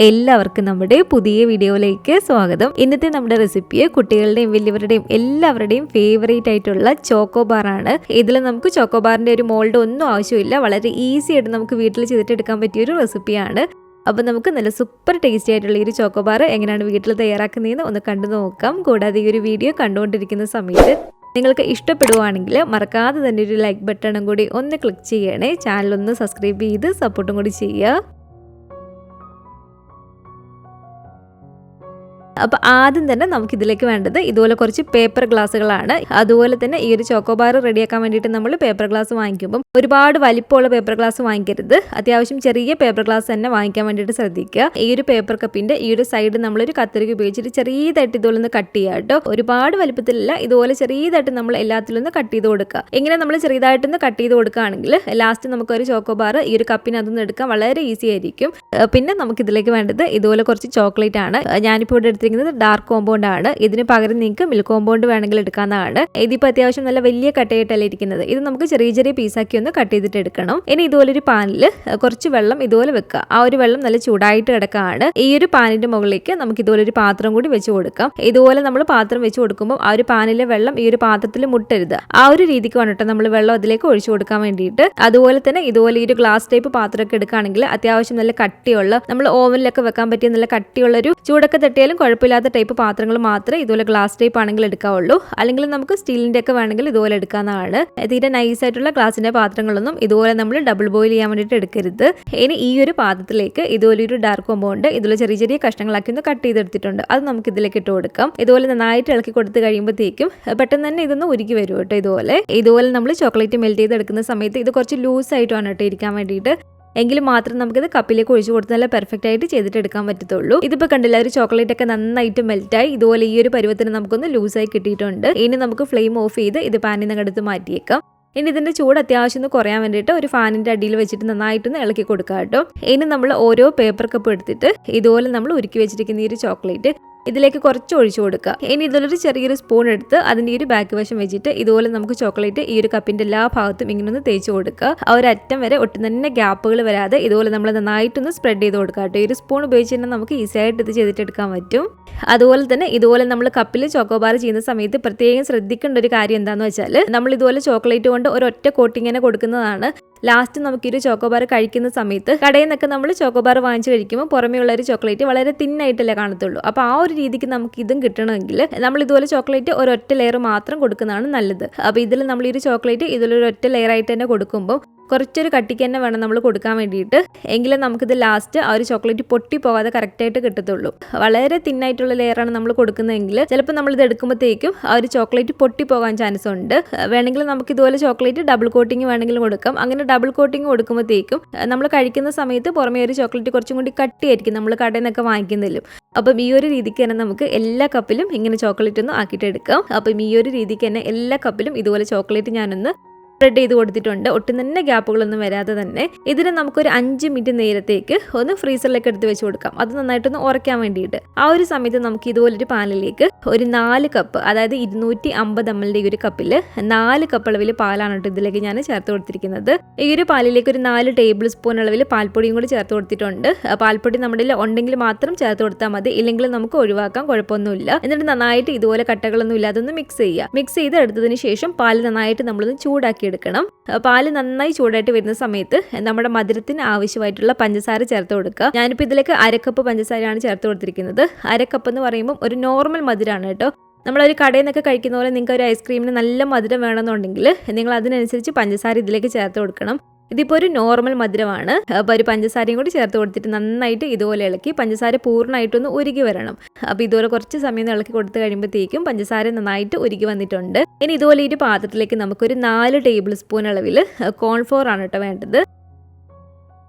എല്ലാവർക്കും നമ്മുടെ പുതിയ വീഡിയോയിലേക്ക് സ്വാഗതം. ഇന്നത്തെ നമ്മുടെ റെസിപ്പി കുട്ടികളുടെയും വലിയവരുടെയും എല്ലാവരുടെയും ഫേവറേറ്റ് ആയിട്ടുള്ള ചോക്കോബാർ ആണ്. ഇതിൽ നമുക്ക് ചോക്കോബാറിന്റെ ഒരു മോൾഡ് ഒന്നും ആവശ്യമില്ല. വളരെ ഈസി ആയിട്ട് നമുക്ക് വീട്ടിൽ ചെയ്തിട്ട് എടുക്കാൻ പറ്റിയ ഒരു റെസിപ്പിയാണ്. അപ്പോൾ നമുക്ക് നല്ല സൂപ്പർ ടേസ്റ്റി ആയിട്ടുള്ള ഈ ഒരു ചോക്കോബാർ എങ്ങനെയാണ് വീട്ടിൽ തയ്യാറാക്കുന്നതെന്ന് ഒന്ന് കണ്ടു നോക്കാം. കൂടാതെ ഈ ഒരു വീഡിയോ കണ്ടുകൊണ്ടിരിക്കുന്ന സമയത്ത് നിങ്ങൾക്ക് ഇഷ്ടപ്പെടുവാണെങ്കിൽ മറക്കാതെ തന്നെ ഒരു ലൈക്ക് ബട്ടണും കൂടി ഒന്ന് ക്ലിക്ക് ചെയ്യണേ. ചാനലൊന്ന് സബ്സ്ക്രൈബ് ചെയ്ത് സപ്പോർട്ടും കൂടി ചെയ്യുക. അപ്പോൾ ആദ്യം തന്നെ നമുക്കിതിലേക്ക് വേണ്ടത് ഇതുപോലെ കുറച്ച് പേപ്പർ ഗ്ലാസ്സുകളാണ്. അതുപോലെ തന്നെ ഈ ഒരു ചോക്കോബാർ റെഡിയാക്കാൻ വേണ്ടിയിട്ട് നമ്മൾ പേപ്പർ ഗ്ലാസ് വാങ്ങിക്കുമ്പം ഒരുപാട് വലിപ്പമുള്ള പേപ്പർ ഗ്ലാസ് വാങ്ങിക്കരുത്. അത്യാവശ്യം ചെറിയ പേപ്പർ ഗ്ലാസ് തന്നെ വാങ്ങിക്കാൻ വേണ്ടിയിട്ട് ശ്രദ്ധിക്കുക. ഈ ഒരു പേപ്പർ കപ്പിൻ്റെ ഈ ഒരു സൈഡ് നമ്മളൊരു കത്രിക ഉപയോഗിച്ചിട്ട് ചെറിയതായിട്ട് ഇതുപോലെ ഒന്ന് കട്ട് ചെയ്യുക കേട്ടോ. ഒരുപാട് വലിപ്പത്തിലല്ല, ഇതുപോലെ ചെറിയതായിട്ട് നമ്മൾ എല്ലാത്തിലൊന്ന് കട്ട് ചെയ്ത് കൊടുക്കുക. ഇങ്ങനെ നമ്മൾ ചെറിയതായിട്ടൊന്ന് കട്ട് ചെയ്ത് കൊടുക്കുകയാണെങ്കിൽ ലാസ്റ്റ് നമുക്കൊരു ചോക്കോബാർ ഈ ഒരു കപ്പിനകത്തുനിന്ന് എടുക്കാൻ വളരെ ഈസി ആയിരിക്കും. പിന്നെ നമുക്കിതിലേക്ക് വേണ്ടത് ഇതുപോലെ കുറച്ച് ചോക്ലേറ്റ് ആണ്. ഞാനിപ്പോൾ ഇവിടെ ഡാർക്ക് കോമ്പൗണ്ട് ആണ്. ഇതിന് പകരം നിങ്ങൾക്ക് മിൽക്ക് കോമ്പൗണ്ട് വേണമെങ്കിൽ എടുക്കാവുന്നതാണ്. ഇതിപ്പോൾ അത്യാവശ്യം നല്ല വലിയ കട്ടയായിട്ടല്ല ഇരിക്കുന്നത്. ഇത് നമുക്ക് ചെറിയ ചെറിയ പീസാക്കി ഒന്ന് കട്ട് ചെയ്തിട്ട് എടുക്കണം. ഇനി ഇതുപോലെ ഒരു പാനിൽ കുറച്ച് വെള്ളം ഇതുപോലെ വെക്കുക. ആ ഒരു വെള്ളം നല്ല ചൂടായിട്ട് കിടക്കുകയാണ്. ഈ ഒരു പാനിന്റെ മുകളിലേക്ക് നമുക്ക് ഇതുപോലെ ഒരു പാത്രം കൂടി വെച്ച് കൊടുക്കാം. ഇതുപോലെ നമ്മൾ പാത്രം വെച്ച് കൊടുക്കുമ്പോൾ ആ ഒരു പാനിലെ വെള്ളം ഈ ഒരു പാത്രത്തിൽ മുട്ടരുത്. ആ ഒരു രീതിക്ക് വേണ്ടിട്ട് നമ്മൾ വെള്ളം അതിലേക്ക് ഒഴിച്ചു കൊടുക്കാൻ വേണ്ടിയിട്ട്. അതുപോലെ തന്നെ ഇതുപോലെ ഈ ഒരു ഗ്ലാസ് ടൈപ്പ് പാത്രമൊക്കെ എടുക്കുകയാണെങ്കിൽ അത്യാവശ്യം നല്ല കട്ടിയുള്ള, നമ്മൾ ഓവനിലൊക്കെ വെക്കാൻ പറ്റിയ നല്ല കട്ടിയുള്ള ഒരു ചൂടൊക്കെ തട്ടിയാലും കുഴപ്പമില്ലാത്ത ടൈപ്പ് പാത്രങ്ങൾ മാത്രമേ ഇതുപോലെ ഗ്ലാസ് ടൈപ്പ് ആണെങ്കിൽ എടുക്കാവുള്ളൂ. അല്ലെങ്കിൽ നമുക്ക് സ്റ്റീലിന്റെ ഒക്കെ വേണമെങ്കിൽ ഇതുപോലെ എടുക്കാവുന്നതാണ്. തീരെ നൈസ് ആയിട്ടുള്ള ഗ്ലാസിന്റെ പാത്രങ്ങളൊന്നും ഇതുപോലെ നമ്മൾ ഡബിൾ ബോയിൽ ചെയ്യാൻ വേണ്ടിയിട്ട് എടുക്കരുത്. ഇനി ഈ ഒരു പാത്രത്തിലേക്ക് ഇതുപോലെ ഒരു ഡാർക്ക് കോമ്പൗണ്ട് ഇതുപോലെ ചെറിയ ചെറിയ കഷ്ണങ്ങളാക്കി ഒന്ന് കട്ട് ചെയ്തെടുത്തിട്ടുണ്ട്. അത് നമുക്ക് ഇതിലേക്ക് ഇട്ട് കൊടുക്കാം. ഇതുപോലെ നന്നായിട്ട് ഇളക്കി കൊടുത്ത് കഴിയുമ്പോഴത്തേക്കും പെട്ടെന്ന് തന്നെ ഇതൊന്ന് ഉരുക്കി വരും കേട്ടോ. ഇതുപോലെ നമ്മൾ ചോക്ലേറ്റ് മെൽറ്റ് ചെയ്തെടുക്കുന്ന സമയത്ത് ഇത് കുറച്ച് ലൂസ് ആയിട്ടാണ് കേട്ടോ ഇരിക്കാൻ വേണ്ടിയിട്ട്. എങ്കിലും മാത്രം നമുക്കിത് കപ്പിലേക്ക് ഒഴിച്ചു കൊടുത്ത് നല്ല പെർഫെക്റ്റ് ആയിട്ട് ചെയ്തിട്ട് എടുക്കാൻ പറ്റത്തുള്ളൂ. ഇതിപ്പോൾ കണ്ടില്ല, ഒരു ചോക്ലേറ്റ് ഒക്കെ നന്നായിട്ട് മെൽറ്റായി ഇതുപോലെ ഈ ഒരു പരുവത്തിന് നമുക്കൊന്ന് ലൂസായി കിട്ടിയിട്ടുണ്ട്. ഇനി നമുക്ക് ഫ്ലെയിം ഓഫ് ചെയ്ത് ഇത് പാനിൽ നിന്ന് എടുത്ത് മാറ്റിയേക്കാം. ഇനി ഇതിൻ്റെ ചൂട് അത്യാവശ്യം ഒന്ന് കുറയാൻ വേണ്ടിയിട്ട് ഒരു ഫാനിൻ്റെ അടിയിൽ വെച്ചിട്ട് നന്നായിട്ടൊന്ന് ഇളക്കി കൊടുക്കാം കേട്ടോ. ഇനി നമ്മൾ ഓരോ പേപ്പർ കപ്പ് എടുത്തിട്ട് ഇതുപോലെ നമ്മൾ ഉരുക്കി വെച്ചിരിക്കുന്ന ഈ ഒരു ചോക്ലേറ്റ് ഇതിലേക്ക് കുറച്ച് ഒഴിച്ചു കൊടുക്കുക. ഇനി ഇതിലൊരു ചെറിയൊരു സ്പൂൺ എടുത്ത് അതിൻ്റെ ഈ ഒരു ബാക്ക് വശം വെച്ചിട്ട് ഇതുപോലെ നമുക്ക് ചോക്ലേറ്റ് ഈ ഒരു കപ്പിൻ്റെ എല്ലാ ഭാഗത്തും ഇങ്ങനെ ഒന്ന് തേച്ച് കൊടുക്കുക. ആ ഒരു അറ്റം വരെ ഒട്ടും തന്നെ ഗ്യാപ്പുകൾ വരാതെ ഇതുപോലെ നമ്മൾ നന്നായിട്ടൊന്ന് സ്പ്രെഡ് ചെയ്ത് കൊടുക്കുക കേട്ടോ. ഈ ഒരു സ്പൂൺ ഉപയോഗിച്ച് തന്നെ നമുക്ക് ഈസി ആയിട്ട് ഇത് ചെയ്തിട്ട് എടുക്കാൻ പറ്റും. അതുപോലെ തന്നെ ഇതുപോലെ നമ്മൾ കപ്പിൽ ചോക്കോബാർ ചെയ്യുന്ന സമയത്ത് പ്രത്യേകം ശ്രദ്ധിക്കേണ്ട ഒരു കാര്യം എന്താണെന്ന് വെച്ചാൽ, നമ്മൾ ഇതുപോലെ ചോക്ലേറ്റ് കൊണ്ട് ഒരൊറ്റ കോട്ടിങ് തന്നെ കൊടുക്കുന്നതാണ്. ലാസ്റ്റ് നമുക്ക് ഈ ഒരു ചോക്കോബാർ കഴിക്കുന്ന സമയത്ത് കടയിൽ നിന്നൊക്കെ നമ്മൾ ചോക്കോബാർ വാങ്ങിച്ച് കഴിക്കുമ്പോൾ പുറമേ ഉള്ള ഒരു ചോക്ലേറ്റ് വളരെ തിന്നായിട്ടല്ലേ കാണത്തുള്ളൂ. അപ്പോൾ ആ ഒരു രീതിക്ക് നമുക്ക് ഇതും കിട്ടണമെങ്കിൽ നമ്മൾ ഇതുപോലെ ചോക്ലേറ്റ് ഒരൊറ്റ ലെയർ മാത്രം കൊടുക്കുന്നതാണ് നല്ലത്. അപ്പോൾ ഇതിൽ നമ്മൾ ഈ ഒരു ചോക്ലേറ്റ് ഇതിലൊരു ഒറ്റ ലെയർ ആയിട്ട് തന്നെ കൊടുക്കുമ്പോൾ കുറച്ചൊരു കട്ടിക്ക് തന്നെ വേണം നമ്മൾ കൊടുക്കാൻ വേണ്ടിയിട്ട്. എങ്കിലും നമുക്കിത് ലാസ്റ്റ് ആ ഒരു ചോക്ലേറ്റ് പൊട്ടി പോകാതെ കറക്റ്റായിട്ട് കിട്ടത്തുള്ളൂ. വളരെ തിന്നായിട്ടുള്ള ലെയറാണ് നമ്മൾ കൊടുക്കുന്നതെങ്കിൽ ചിലപ്പോൾ നമ്മളിത് എടുക്കുമ്പോഴത്തേക്കും ആ ഒരു ചോക്ലേറ്റ് പൊട്ടി പോകാൻ ചാൻസ് ഉണ്ട്. വേണമെങ്കിൽ നമുക്ക് ഇതുപോലെ ചോക്ലേറ്റ് ഡബിൾ കോട്ടിങ് വേണമെങ്കിലും കൊടുക്കാം. അങ്ങനെ ഡബിൾ കോട്ടിങ് കൊടുക്കുമ്പോഴത്തേക്കും നമ്മൾ കഴിക്കുന്ന സമയത്ത് പുറമേ ഒരു ചോക്ലേറ്റ് കുറച്ചും കൂടി കട്ടിയായിരിക്കും നമ്മൾ കടയിൽ നിന്നൊക്കെ വാങ്ങിക്കുന്നതിലും. അപ്പം ഈ ഒരു രീതിക്ക് തന്നെ നമുക്ക് എല്ലാ കപ്പിലും ഇങ്ങനെ ചോക്ലേറ്റ് ഒന്ന് ആക്കിയിട്ട് എടുക്കാം. അപ്പം ഈ ഒരു രീതിക്ക് തന്നെ എല്ലാ കപ്പിലും ഇതുപോലെ ചോക്ലേറ്റ് ഞാനൊന്ന് സ്പ്രെഡ് ചെയ്ത് കൊടുത്തിട്ടുണ്ട്. ഒട്ടും തന്നെ ഗ്യാപ്പുകളൊന്നും വരാതെ തന്നെ. ഇതിന് നമുക്കൊരു 5 മിനിറ്റ് നേരത്തേക്ക് ഒന്ന് ഫ്രീസറിലേക്ക് എടുത്ത് വെച്ച് കൊടുക്കാം. അത് നന്നായിട്ടൊന്ന് ഉറയ്ക്കാൻ വേണ്ടിയിട്ട്. ആ ഒരു സമയത്ത് നമുക്ക് ഇതുപോലൊരു പാനിലേക്ക് ഒരു 4 കപ്പ്, അതായത് 250 ml ഈ ഒരു കപ്പിൽ 4 കപ്പ് അളവിൽ പാലാണ് കേട്ടോ ഇതിലേക്ക് ഞാൻ ചേർത്ത് കൊടുത്തിരിക്കുന്നത്. ഈ ഒരു പാലിലേക്ക് ഒരു 4 ടേബിൾ സ്പൂൺ അളവിൽ പാൽപ്പൊടിയും കൂടി ചേർത്ത് കൊടുത്തിട്ടുണ്ട്. പാൽപ്പൊടി നമ്മുടെ ഉണ്ടെങ്കിൽ മാത്രം ചേർത്ത് കൊടുത്താൽ മതി, ഇല്ലെങ്കിൽ നമുക്ക് ഒഴിവാക്കാം, കുഴപ്പമൊന്നുമില്ല. എന്നിട്ട് നന്നായിട്ട് ഇതുപോലെ കട്ടകളൊന്നും ഇല്ലാതെ ഒന്ന് മിക്സ് ചെയ്യുക. മിക്സ് ചെയ്ത് എടുത്തതിന് ശേഷം പാല് നന്നായിട്ട് നമ്മളൊന്ന് ചൂടാക്കി എടുക്കണം. പാല് നന്നായി ചൂടായിട്ട് വരുന്ന സമയത്ത് നമ്മുടെ മധുരത്തിന് ആവശ്യമായിട്ടുള്ള പഞ്ചസാര ചേർത്ത് കൊടുക്കുക. ഞാനിപ്പോൾ ഇതിലേക്ക് 1/2 കപ്പ് പഞ്ചസാരയാണ് ചേർത്ത് കൊടുത്തിരിക്കുന്നത്. 1/2 കപ്പ് എന്ന് പറയുമ്പോൾ ഒരു നോർമൽ മധുരമാണ് കേട്ടോ. നമ്മളൊരു കടയിൽ നിന്നൊക്കെ കഴിക്കുന്ന പോലെ നിങ്ങൾക്ക് ഒരു ഐസ്ക്രീമിന് നല്ല മധുരം വേണമെന്നുണ്ടെങ്കിൽ നിങ്ങൾ അതിനനുസരിച്ച് പഞ്ചസാര ഇതിലേക്ക് ചേർത്ത് കൊടുക്കണം. ഇതിപ്പോൾ ഒരു നോർമൽ മധുരമാണ്. അപ്പോൾ ഒരു പഞ്ചസാരയും കൂടി ചേർത്ത് കൊടുത്തിട്ട് നന്നായിട്ട് ഇതുപോലെ ഇളക്കി പഞ്ചസാര പൂർണ്ണമായിട്ടൊന്ന് ഉരുകി വരണം. അപ്പോൾ ഇതുപോലെ കുറച്ച് സമയം ഇളക്കി കൊടുത്ത് കഴിയുമ്പോഴത്തേക്കും പഞ്ചസാര നന്നായിട്ട് ഉരുകി വന്നിട്ടുണ്ട്. ഇനി ഇതുപോലെ ഒരു പാത്രത്തിലേക്ക് നമുക്കൊരു 4 ടേബിൾ സ്പൂൺ അളവിൽ കോൺഫ്ലോർ ആണ് കേട്ടോ വേണ്ടത്.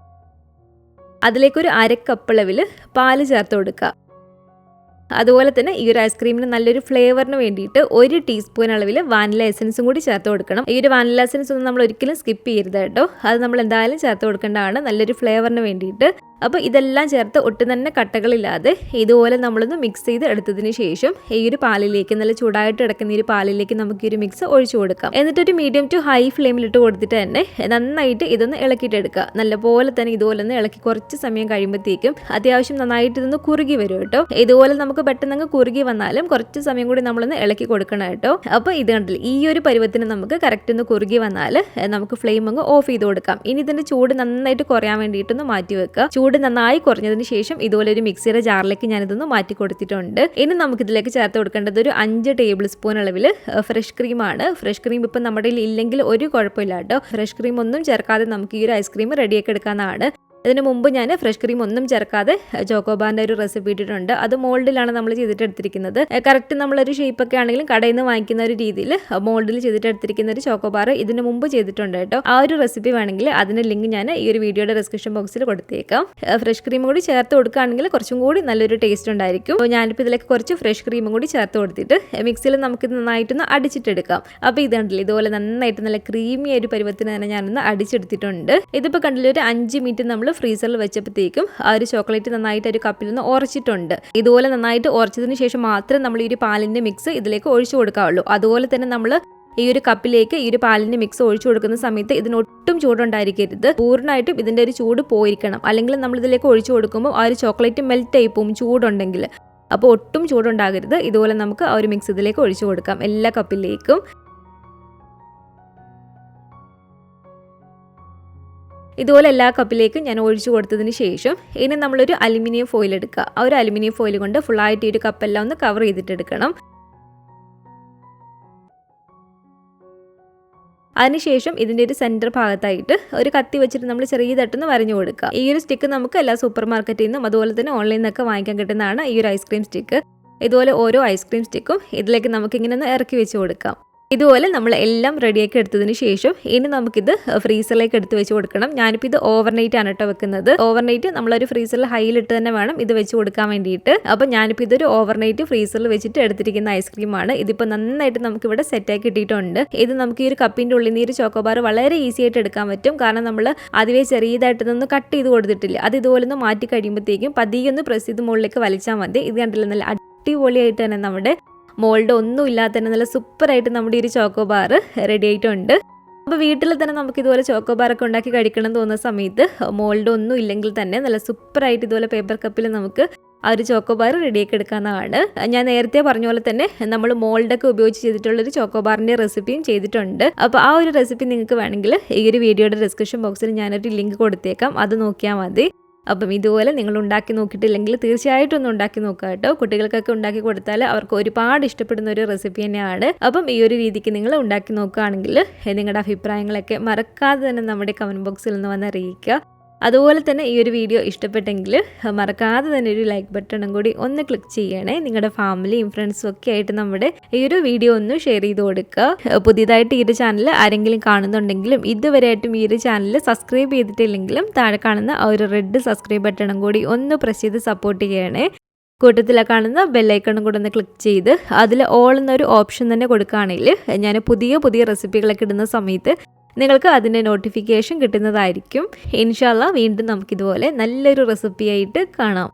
അതിലേക്കൊരു 1/2 കപ്പ് അളവിൽ പാല് ചേർത്ത് കൊടുക്കുക. അതുപോലെ തന്നെ ഈ ഒരു ഐസ്ക്രീമിന് നല്ലൊരു ഫ്ലേവറിന് വേണ്ടിയിട്ട് 1 ടീസ്പൂൺ അളവിൽ വാനില എസൻസും കൂടി ചേർത്ത് കൊടുക്കണം. ഈ ഒരു വാനില എസൻസ് ഒന്നും നമ്മൾ ഒരിക്കലും സ്കിപ്പ് ചെയ്യരുത് കേട്ടോ. അത് നമ്മൾ എന്തായാലും ചേർത്ത് കൊടുക്കേണ്ടതാണ് നല്ലൊരു ഫ്ലേവറിന് വേണ്ടിയിട്ട്. അപ്പോൾ ഇതെല്ലാം ചേർത്ത് ഒട്ടും തന്നെ കട്ടകളില്ലാതെ ഇതുപോലെ നമ്മളൊന്ന് മിക്സ് ചെയ്ത് എടുത്തതിന് ശേഷം ഈ ഒരു പാലിലേക്ക് നല്ല ചൂടായിട്ട് കിടക്കുന്ന ഈ ഒരു പാലിലേക്ക് നമുക്ക് ഈ ഒരു മിക്സ് ഒഴിച്ചു കൊടുക്കാം. എന്നിട്ടൊരു മീഡിയം ടു ഹൈ ഫ്ലെയിമിലിട്ട് കൊടുത്തിട്ട് തന്നെ നന്നായിട്ട് ഇതൊന്ന് ഇളക്കിയിട്ടെടുക്കുക. നല്ലപോലെ തന്നെ ഇതുപോലെ ഒന്ന് ഇളക്കി കുറച്ച് സമയം കഴിയുമ്പോഴത്തേക്കും അത്യാവശ്യം നന്നായിട്ട് ഇതൊന്ന് കുറുകി വരും കേട്ടോ. ഇതുപോലെ നമുക്ക് പെട്ടെന്ന് കുറുകി വന്നാലും കുറച്ച് സമയം കൂടി നമ്മളൊന്ന് ഇളക്കി കൊടുക്കണം കേട്ടോ. അപ്പോൾ ഇത് കണ്ടില്ല, ഈ ഒരു പരുവത്തിന് നമുക്ക് കറക്റ്റ് ഒന്ന് കുറുകി വന്നാൽ നമുക്ക് ഫ്ലെയിം അങ്ങ് ഓഫ് ചെയ്ത് കൊടുക്കാം. ഇനി ഇതിന്റെ ചൂട് നന്നായിട്ട് കുറയാൻ വേണ്ടിയിട്ടൊന്ന് മാറ്റി വെക്കുക. ചൂട് നന്നായി കുറഞ്ഞതിന് ശേഷം ഇതുപോലെ ഒരു മിക്സിയുടെ ജാറിലേക്ക് ഞാനിതൊന്ന് മാറ്റി കൊടുത്തിട്ടുണ്ട്. ഇനി നമുക്കിതിലേക്ക് ചേർത്ത് കൊടുക്കേണ്ടത് ഒരു 5 ടേബിൾ സ്പൂൺ അളവിൽ ഫ്രഷ് ക്രീമാണ്. ഫ്രഷ് ക്രീം ഇപ്പം നമ്മുടെ കയ്യിൽ ഇല്ലെങ്കിൽ ഒരു കുഴപ്പമില്ല കേട്ടോ. ഫ്രഷ് ക്രീം ഒന്നും ചേർക്കാതെ നമുക്ക് ഈ ഒരു ഐസ്ക്രീം റെഡിയാക്കി എടുക്കാവുന്നതാണ്. ഇതിന് മുമ്പ് ഞാൻ ഫ്രഷ് ക്രീം ഒന്നും ചേർക്കാതെ ചോക്കോബാറിൻ്റെ ഒരു റെസിപ്പി ഇട്ടിട്ടുണ്ട്. അത് മോൾഡിലാണ് നമ്മൾ ചെയ്തിട്ട് എടുത്തിരിക്കുന്നത്. കറക്റ്റ് നമ്മളൊരു ഷേപ്പൊക്കെ ആണെങ്കിലും കടയിൽ നിന്ന് വാങ്ങിക്കുന്ന ഒരു രീതിയിൽ മോൾഡിൽ ചെയ്തിട്ട് എടുത്തിരിക്കുന്ന ഒരു ചോക്കോബാർ ഇതിന് മുമ്പ് ചെയ്തിട്ടുണ്ട് കേട്ടോ. ആ ഒരു റെസിപ്പി വേണമെങ്കിൽ അതിൻ്റെ ലിങ്ക് ഞാൻ ഈ ഒരു വീഡിയോയുടെ ഡിസ്ക്രിപ്ഷൻ ബോക്സിൽ കൊടുത്തേക്കാം. ഫ്രഷ് ക്രീം കൂടി ചേർത്ത് കൊടുക്കുകയാണെങ്കിൽ കുറച്ചും കൂടി നല്ലൊരു ടേസ്റ്റ് ഉണ്ടായിരിക്കും. അപ്പോൾ ഞാനിപ്പോൾ ഇതിലേക്ക് കുറച്ച് ഫ്രഷ് ക്രീമും കൂടി ചേർത്ത് കൊടുത്തിട്ട് മിക്സിയിൽ നമുക്കിത് നന്നായിട്ടൊന്ന് അടിച്ചിട്ടെടുക്കാം. അപ്പോൾ ഇത് കണ്ടില്ല, ഇതുപോലെ നന്നായിട്ട് നല്ല ക്രീമി ഒരു പരുവത്തിന് തന്നെ ഞാനൊന്ന് അടിച്ചെടുത്തിട്ടുണ്ട്. ഇതിപ്പോൾ കണ്ടില്ല, ഒരു 5 മിനിറ്റ് നമ്മൾ ഫ്രീസറിൽ വെച്ചപ്പോഴത്തേക്കും ആ ഒരു ചോക്ലേറ്റ് നന്നായിട്ട് ഒരു കപ്പിൽ നിന്ന് ഉറച്ചിട്ടുണ്ട്. ഇതുപോലെ നന്നായിട്ട് ഉറച്ചതിന് ശേഷം മാത്രം നമ്മൾ ഈ ഒരു പാലിൻ്റെ മിക്സ് ഇതിലേക്ക് ഒഴിച്ചു കൊടുക്കാവുള്ളൂ. അതുപോലെ തന്നെ നമ്മൾ ഈ ഒരു കപ്പിലേക്ക് ഈ ഒരു പാലിൻ്റെ മിക്സ് ഒഴിച്ചു കൊടുക്കുന്ന സമയത്ത് ഇതിനൊട്ടും ചൂടുണ്ടായിരിക്കരുത്. പൂർണ്ണമായിട്ടും ഇതിൻ്റെ ഒരു ചൂട് പോയിരിക്കണം. അല്ലെങ്കിൽ നമ്മൾ ഇതിലേക്ക് ഒഴിച്ചു കൊടുക്കുമ്പോൾ ആ ഒരു ചോക്ലേറ്റ് മെൽറ്റ് ആയി പോകും ചൂടുണ്ടെങ്കിൽ. അപ്പോൾ ഒട്ടും ചൂടുണ്ടാകരുത്. ഇതുപോലെ നമുക്ക് ആ ഒരു മിക്സ് ഇതിലേക്ക് ഒഴിച്ചു കൊടുക്കാം എല്ലാ കപ്പിലേക്കും. ഇതുപോലെ എല്ലാ കപ്പിലേക്കും ഞാൻ ഒഴിച്ചു കൊടുത്തതിന് ശേഷം ഇനി നമ്മളൊരു അലുമിനിയം ഫോയിൽ എടുക്കുക. ആ ഒരു അലുമിനിയം ഫോയിൽ കൊണ്ട് ഫുള്ളായിട്ട് ഈ ഒരു കപ്പെല്ലാം ഒന്ന് കവർ ചെയ്തിട്ടെടുക്കണം. അതിനുശേഷം ഇതിൻ്റെ ഒരു സെൻറ്റർ ഭാഗത്തായിട്ട് ഒരു കത്തി വെച്ചിട്ട് നമ്മൾ ചെറിയതായിട്ടൊന്ന് വരഞ്ഞു കൊടുക്കുക. ഈ ഒരു സ്റ്റിക്ക് നമുക്ക് എല്ലാ സൂപ്പർ മാർക്കറ്റിൽ നിന്നും അതുപോലെ തന്നെ ഓൺലൈനിൽ നിന്നൊക്കെ വാങ്ങിക്കാൻ കിട്ടുന്നതാണ് ഈ ഒരു ഐസ്ക്രീം സ്റ്റിക്ക്. ഇതുപോലെ ഓരോ ഐസ്ക്രീം സ്റ്റിക്കും ഇതിലേക്ക് നമുക്ക് ഇങ്ങനെ ഒന്ന് ഇറക്കി വെച്ച് കൊടുക്കാം. ഇതുപോലെ നമ്മൾ എല്ലാം റെഡിയാക്കി എടുത്തതിന് ശേഷം ഇനി നമുക്കിത് ഫ്രീസറിലേക്ക് എടുത്ത് വെച്ച് കൊടുക്കണം. ഞാനിപ്പോൾ ഇത് ഓവർനൈറ്റ് ആണ് കേട്ടോ വെക്കുന്നത്. ഓവർനൈറ്റ് നമ്മളൊരു ഫ്രീസറിൽ ഹൈയിലിട്ട് തന്നെ വേണം ഇത് വെച്ച് കൊടുക്കാൻ വേണ്ടിയിട്ട്. അപ്പോൾ ഞാനിപ്പോൾ ഇതൊരു ഓവർനൈറ്റ് ഫ്രീസറിൽ വെച്ചിട്ട് എടുത്തിരിക്കുന്ന ഐസ്ക്രീമാണ്. ഇതിപ്പോൾ നന്നായിട്ട് നമുക്കിവിടെ സെറ്റാക്കി ഇട്ടിട്ടുണ്ട്. ഇത് നമുക്ക് ഈ ഒരു കപ്പിൻ്റെ ഉള്ളിൽ നിന്ന് ഈ ഒരു ചോക്കോബാർ വളരെ ഈസി ആയിട്ട് എടുക്കാൻ പറ്റും. കാരണം നമ്മൾ ആദ്യമേ ചെറിയതായിട്ട് നിന്ന് കട്ട് ചെയ്ത് കൊടുത്തിട്ടില്ല. അത് ഇതുപോലെ ഒന്ന് മാറ്റി കഴിയുമ്പോഴത്തേക്കും പതിയെ ഒന്ന് പ്രസ് ചെയ്ത് മുകളിലേക്ക് വലിച്ചാൽ മതി. ഇത് കണ്ടില്ല, നല്ല അടിപൊളിയായിട്ട് തന്നെ നമ്മുടെ മോൾഡ് ഒന്നും ഇല്ലാതെ തന്നെ നല്ല സൂപ്പറായിട്ട് നമ്മുടെ ഈ ഒരു ചോക്കോബാർ റെഡി ആയിട്ടുണ്ട്. അപ്പോൾ വീട്ടിൽ തന്നെ നമുക്ക് ഇതുപോലെ ചോക്കോബാറൊക്കെ ഉണ്ടാക്കി കഴിക്കണം എന്ന് തോന്നുന്ന സമയത്ത് മോൾഡ് ഒന്നും ഇല്ലെങ്കിൽ തന്നെ നല്ല സൂപ്പറായിട്ട് ഇതുപോലെ പേപ്പർ കപ്പിൽ നമുക്ക് ആ ഒരു ചോക്കോബാർ റെഡിയാക്കി എടുക്കാവുന്നതാണ്. ഞാൻ നേരത്തെ പറഞ്ഞ പോലെ തന്നെ നമ്മൾ മോൾഡൊക്കെ ഉപയോഗിച്ച് ചെയ്തിട്ടുള്ളൊരു ചോക്കോബാറിൻ്റെ റെസിപ്പിയും ചെയ്തിട്ടുണ്ട്. അപ്പോൾ ആ ഒരു റെസിപ്പി നിങ്ങൾക്ക് വേണമെങ്കിൽ ഈ ഒരു വീഡിയോയുടെ ഡിസ്ക്രിപ്ഷൻ ബോക്സിൽ ഞാനൊരു ലിങ്ക് കൊടുത്തേക്കാം. അത് നോക്കിയാൽ മതി. അപ്പം ഇതുപോലെ നിങ്ങൾ ഉണ്ടാക്കി നോക്കിയിട്ടില്ലെങ്കിൽ തീർച്ചയായിട്ടും ഒന്ന് ഉണ്ടാക്കി നോക്കുക കേട്ടോ. കുട്ടികൾക്കൊക്കെ ഉണ്ടാക്കി കൊടുത്താൽ അവർക്ക് ഒരുപാട് ഇഷ്ടപ്പെടുന്ന ഒരു റെസിപ്പി തന്നെയാണ്. അപ്പം ഈ ഒരു രീതിക്ക് നിങ്ങൾ ഉണ്ടാക്കി നോക്കുകയാണെങ്കിൽ നിങ്ങളുടെ അഭിപ്രായങ്ങളൊക്കെ മറക്കാതെ തന്നെ നമ്മുടെ കമൻറ്റ് ബോക്സിൽ നിന്ന് വന്ന് അറിയിക്കുക. അതുപോലെ തന്നെ ഈ ഒരു വീഡിയോ ഇഷ്ടപ്പെട്ടെങ്കിൽ മറക്കാതെ തന്നെ ഒരു ലൈക്ക് ബട്ടണും കൂടി ഒന്ന് ക്ലിക്ക് ചെയ്യണേ. നിങ്ങളുടെ ഫാമിലിയും ഫ്രണ്ട്സും ഒക്കെ ആയിട്ട് നമ്മുടെ ഈ ഒരു വീഡിയോ ഒന്ന് ഷെയർ ചെയ്ത് കൊടുക്കുക. പുതിയതായിട്ട് ഈ ഒരു ചാനൽ ആരെങ്കിലും കാണുന്നുണ്ടെങ്കിലും ഇതുവരെയായിട്ടും ഈ ഒരു ചാനൽ സബ്സ്ക്രൈബ് ചെയ്തിട്ടില്ലെങ്കിലും താഴെ കാണുന്ന ആ ഒരു റെഡ് സബ്സ്ക്രൈബ് ബട്ടണും കൂടി ഒന്ന് പ്രസ് ചെയ്ത് സപ്പോർട്ട് ചെയ്യണേ. കൂട്ടത്തിൽ കാണുന്ന ബെല്ലൈക്കണും കൂടെ ഒന്ന് ക്ലിക്ക് ചെയ്ത് അതിൽ ഓൾ എന്നൊരു ഓപ്ഷൻ തന്നെ കൊടുക്കുകയാണെങ്കിൽ ഞാൻ പുതിയ റെസിപ്പികളൊക്കെ ഇടുന്ന സമയത്ത് നിങ്ങൾക്ക് അതിൻ്റെ നോട്ടിഫിക്കേഷൻ കിട്ടുന്നതായിരിക്കും. ഇൻഷാ അല്ലാഹ് വീണ്ടും നമുക്കിതുപോലെ നല്ലൊരു റെസിപ്പിയായിട്ട് കാണാം.